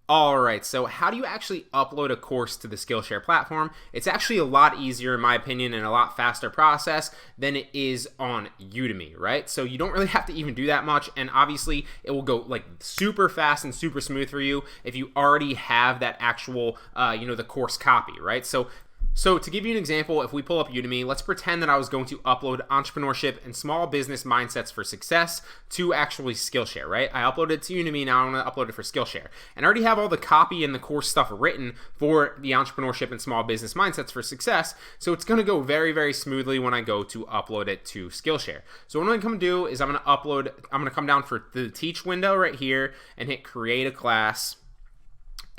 All right, so how do you actually upload a course to the Skillshare platform? It's actually a lot easier, in my opinion, and a lot faster process than it is on Udemy, right? So you don't really have to even do that much, and obviously it will go like super fast and super smooth for you if you already have that actual, the course copy, right? So to give you an example, if we pull up Udemy, let's pretend that I was going to upload entrepreneurship and small business mindsets for success to actually Skillshare, right? I uploaded it to Udemy, now I'm going to upload it for Skillshare. And I already have all the copy and the course stuff written for the entrepreneurship and small business mindsets for success, so it's going to go very, very smoothly when I go to upload it to Skillshare. So what I'm going to come do is I'm going to come down for the teach window right here and hit create a class.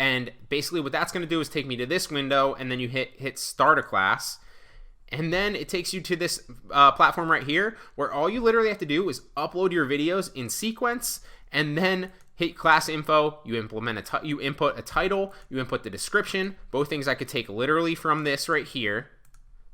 And basically what that's going to do is take me to this window, and then you hit start a class, and then it takes you to this platform right here where all you literally have to do is upload your videos in sequence, and then hit class info. You input a title, you input the description. Both things I could take literally from this right here.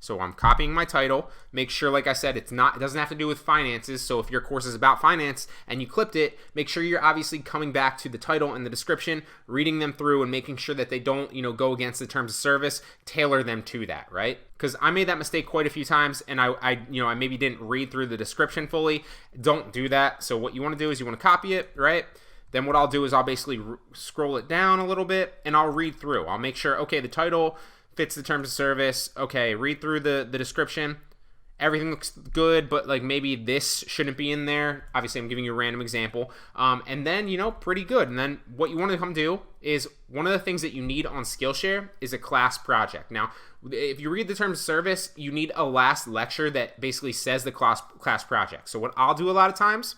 So I'm copying my title. Make sure, like I said, it doesn't have to do with finances. So if your course is about finance and you clipped it, make sure you're obviously coming back to the title and the description, reading them through, and making sure that they don't, go against the terms of service. Tailor them to that, right? Because I made that mistake quite a few times, and I maybe didn't read through the description fully. Don't do that. So what you want to do is you want to copy it, right? Then what I'll do is I'll basically scroll it down a little bit, and I'll read through. I'll make sure, okay, the title fits the terms of service. Okay, read through the description. Everything looks good, but like maybe this shouldn't be in there. Obviously, I'm giving you a random example. And then, pretty good. And then what you want to come do is one of the things that you need on Skillshare is a class project. Now, if you read the terms of service, you need a last lecture that basically says the class project. So what I'll do a lot of times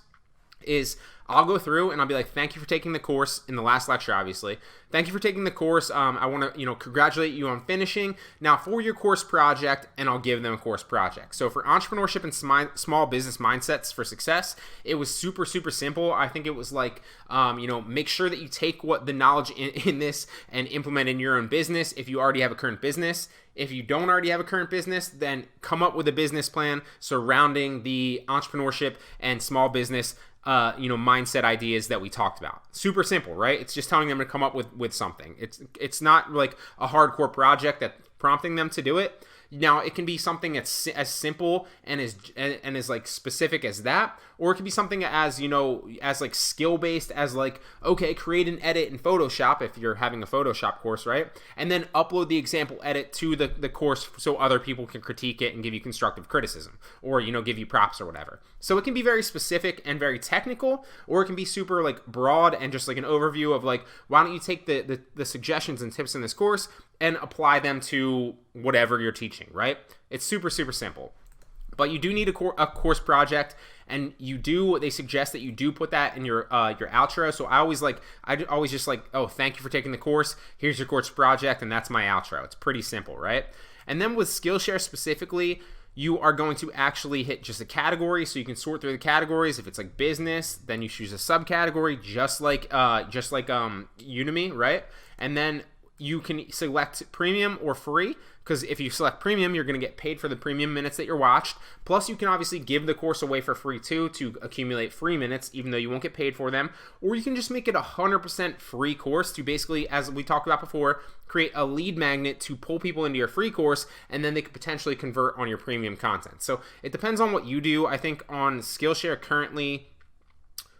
is I'll go through and I'll be like, thank you for taking the course in the last lecture, obviously. Thank you for taking the course. I want to, congratulate you on finishing. Now for your course project, and I'll give them a course project. So for entrepreneurship and small business mindsets for success, it was super, super simple. I think it was like, make sure that you take what the knowledge in this and implement in your own business if you already have a current business. If you don't already have a current business, then come up with a business plan surrounding the entrepreneurship and small business mindset ideas that we talked about. Super simple, right? It's just telling them to come up with something. It's not like a hardcore project that's prompting them to do it. Now, it can be something that's as simple and as like specific as that, or it can be something as like skill based as like, okay, create an edit in Photoshop if you're having a Photoshop course, right? And then upload the example edit to the course so other people can critique it and give you constructive criticism, or give you props or whatever. So it can be very specific and very technical, or it can be super like broad and just like an overview of like, why don't you take the suggestions and tips in this course and apply them to whatever you're teaching, right? It's super, super simple. But you do need a course project, and they suggest that you do put that in your outro. So I always just like, oh, thank you for taking the course. Here's your course project, and that's my outro. It's pretty simple, right? And then with Skillshare specifically, you are going to actually hit just a category, so you can sort through the categories. If it's like business, then you choose a subcategory, just like Udemy, right? And then you can select premium or free, because if you select premium, you're going to get paid for the premium minutes that you're watched. Plus, you can obviously give the course away for free too to accumulate free minutes, even though you won't get paid for them. Or you can just make it a 100% free course to basically, as we talked about before, create a lead magnet to pull people into your free course, and then they could potentially convert on your premium content. So it depends on what you do. I think on Skillshare currently,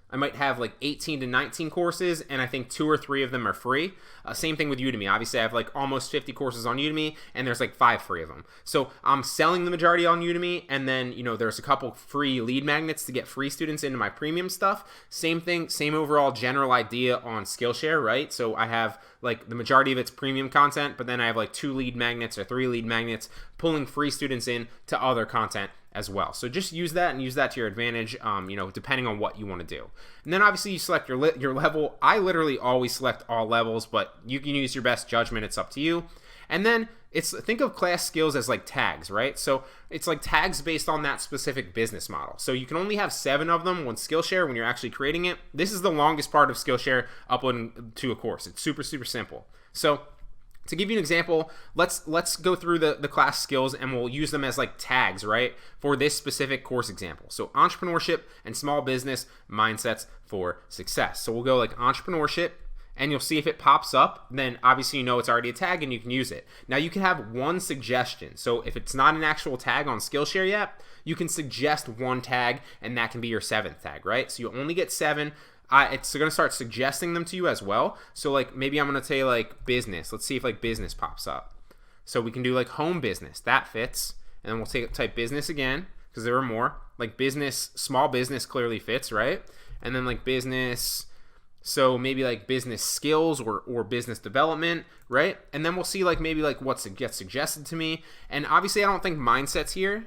I might have like 18 to 19 courses, and I think 2 or 3 of them are free. Same thing with Udemy. Obviously, I have like almost 50 courses on Udemy, and there's like 5 free of them. So I'm selling the majority on Udemy, and then there's a couple free lead magnets to get free students into my premium stuff. Same thing, same overall general idea on Skillshare, right? So I have like the majority of it's premium content, but then I have like 2 lead magnets or 3 lead magnets pulling free students in to other content as well. So just use that and use that to your advantage, depending on what you want to do. And then obviously you select your level. I literally always select all levels, but you can use your best judgment. It's up to you. And then think of class skills as like tags, right? So it's like tags based on that specific business model. So you can only have 7 of them on Skillshare when you're actually creating it. This is the longest part of Skillshare uploading to a course. It's super, super simple. So to give you an example, let's go through the class skills, and we'll use them as like tags, right, for this specific course example. So entrepreneurship and small business mindsets for success. So we'll go like entrepreneurship, and you'll see if it pops up, then obviously you know it's already a tag and you can use it. Now you can have one suggestion. So if it's not an actual tag on Skillshare yet, you can suggest one tag and that can be your 7th tag, right? So you only get 7. It's going to start suggesting them to you as well. So like maybe I'm going to say like business. Let's see if like business pops up. So we can do like home business. That fits. And then we'll type business again because there are more. Like business, small business clearly fits, right? And then like business, so maybe like business skills or business development, right? And then we'll see like maybe like what gets suggested to me. And obviously I don't think mindset's here.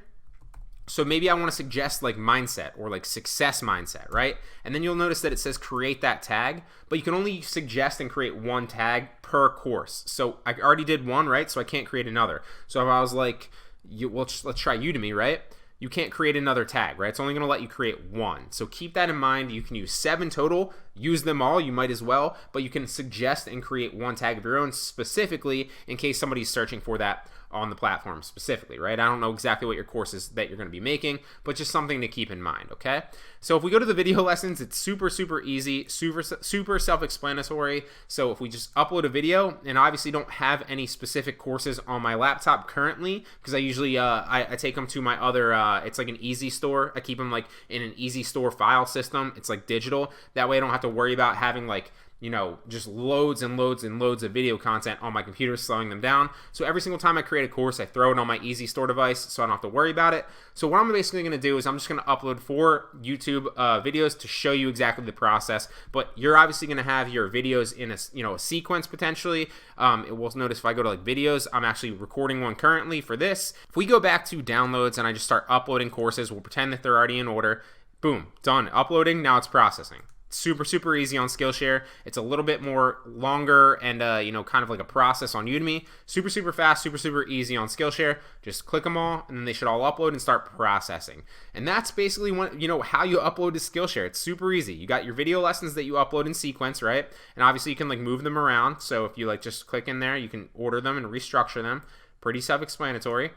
So maybe I want to suggest like mindset or like success mindset, right? And then you'll notice that it says create that tag, but you can only suggest and create one tag per course. So I already did one, right? So I can't create another. So if I was like, let's try Udemy, right? You can't create another tag, right? It's only going to let you create one. So keep that in mind. You can use 7 total. Use them all. You might as well. But you can suggest and create one tag of your own specifically in case somebody's searching for that on the platform specifically, right? I don't know exactly what your course is that you're going to be making, but just something to keep in mind, okay? So if we go to the video lessons, it's super easy, super self-explanatory. So if we just upload a video, and I obviously don't have any specific courses on my laptop currently, because I usually I take them to my other, it's like an easy store. I keep them like in an easy store file system. It's like digital. That way I don't have to worry about having like, you know, just loads and loads of video content on my computer, slowing them down. So every single time I create a course, I throw it on my easy store device so I don't have to worry about it. So what I'm basically going to do is I'm just going to upload 4 YouTube videos to show you exactly the process. But you're obviously going to have your videos in a sequence potentially. It will notice if I go to like videos, I'm actually recording one currently for this. If we go back to downloads and I just start uploading courses, we'll pretend that they're already in order. Boom, done. Uploading, now it's processing. Super easy on Skillshare. It's a little bit more longer and kind of like a process on Udemy. Super fast, super easy on Skillshare. Just click them all and then they should all upload and start processing. And that's basically how you upload to Skillshare. It's super easy. You got your video lessons that you upload in sequence, right? And obviously you can like move them around. So if you like just click in there, you can order them and restructure them. Pretty self-explanatory.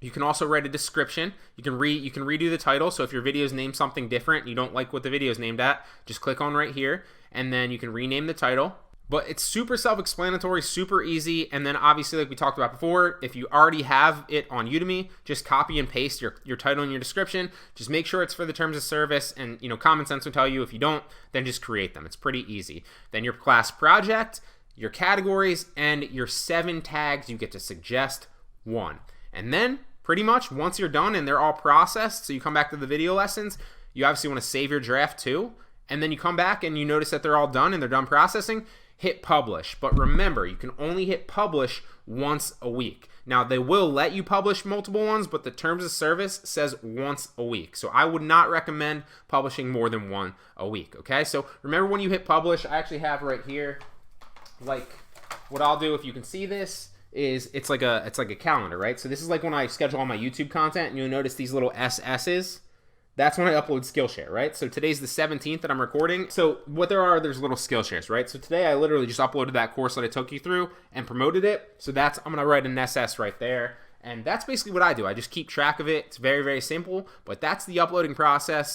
You can also write a description. You can redo the title. So if your video is named something different, you don't like what the video is named at, just click on right here, and then you can rename the title. But it's super self-explanatory, super easy. And then obviously, like we talked about before, if you already have it on Udemy, just copy and paste your title and your description. Just make sure it's for the terms of service, and common sense will tell you if you don't, then just create them. It's pretty easy. Then your class project, your categories, and your 7 tags, you get to suggest one. And then pretty much once you're done and they're all processed, so you come back to the video lessons, you obviously want to save your draft too, and then you come back and you notice that they're all done and they're done processing, hit publish. But remember, you can only hit publish once a week. Now they will let you publish multiple ones, but the terms of service says once a week. So I would not recommend publishing more than one a week, okay? So remember when you hit publish, I actually have right here, like what I'll do if you can see this, is it's like a calendar, right? So this is like when I schedule all my YouTube content, and you'll notice these little SS's. That's when I upload Skillshare, right? So today's the 17th that I'm recording. So what there's little Skillshares, right? So today I literally just uploaded that course that I took you through and promoted it. So I'm gonna write an SS right there. And that's basically what I do. I just keep track of it. It's very simple, but that's the uploading process.